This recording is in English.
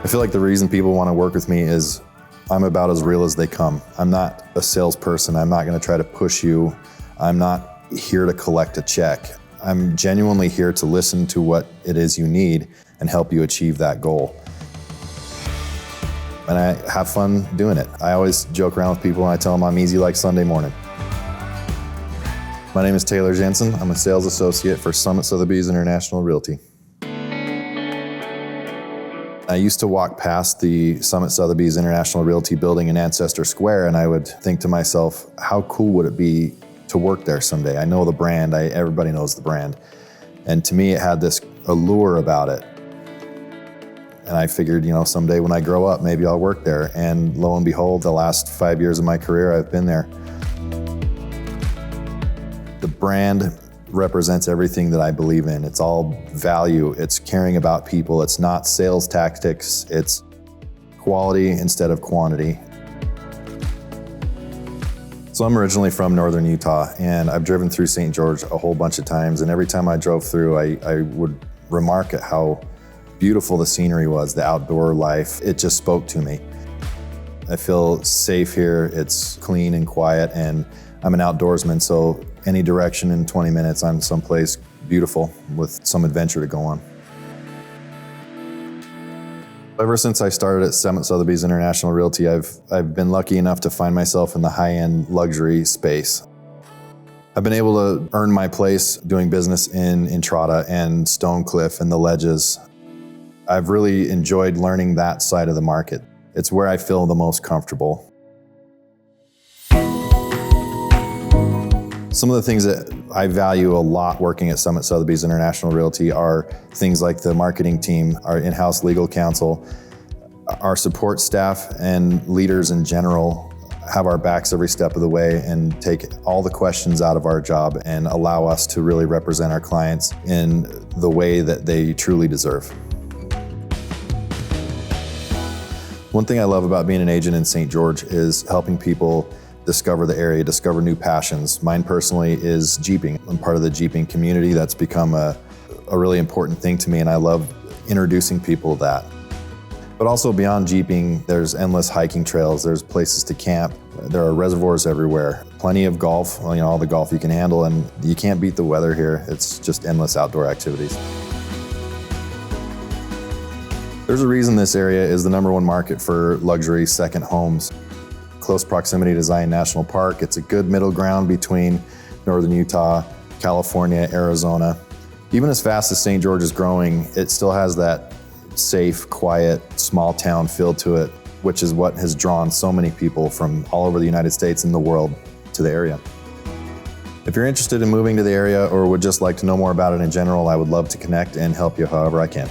I feel like the reason people want to work with me is I'm about as real as they come. I'm not a salesperson. I'm not going to try to push you. I'm not here to collect a check. I'm genuinely here to listen to what it is you need and help you achieve that goal. And I have fun doing it. I always joke around with people and I tell them I'm easy like Sunday morning. My name is Taylor Jensen. I'm a sales associate for Summit Sotheby's International Realty. I used to walk past the Summit Sotheby's International Realty building in Ancestor Square, and I would think to myself, how cool would it be to work there someday? I know the brand, everybody knows the brand. And to me, it had this allure about it. And I figured, someday when I grow up, maybe I'll work there. And lo and behold, the last 5 years of my career, I've been there. The brand represents everything that I believe in. It's all value, it's caring about people, it's not sales tactics, it's quality instead of quantity. So I'm originally from Northern Utah, and I've driven through St. George a whole bunch of times, and every time I drove through, I would remark at how beautiful the scenery was, the outdoor life. It just spoke to me. I feel safe here, it's clean and quiet, and I'm an outdoorsman, so any direction in 20 minutes, I'm someplace beautiful with some adventure to go on. Ever since I started at Summit Sotheby's International Realty, I've been lucky enough to find myself in the high-end luxury space. I've been able to earn my place doing business in Entrada and Stonecliff and the Ledges. I've really enjoyed learning that side of the market. It's where I feel the most comfortable. Some of the things that I value a lot working at Summit Sotheby's International Realty are things like the marketing team, our in-house legal counsel, our support staff and leaders in general have our backs every step of the way and take all the questions out of our job and allow us to really represent our clients in the way that they truly deserve. One thing I love about being an agent in St. George is helping people discover the area, discover new passions. Mine personally is Jeeping. I'm part of the Jeeping community. That's become a really important thing to me, and I love introducing people to that. But also beyond Jeeping, there's endless hiking trails, there's places to camp, there are reservoirs everywhere, plenty of golf, all the golf you can handle, and you can't beat the weather here. It's just endless outdoor activities. There's a reason this area is the #1 market for luxury second homes. Close proximity to Zion National Park. It's a good middle ground between Northern Utah, California, Arizona. Even as fast as St. George is growing, it still has that safe, quiet, small town feel to it, which is what has drawn so many people from all over the United States and the world to the area. If you're interested in moving to the area or would just like to know more about it in general, I would love to connect and help you however I can.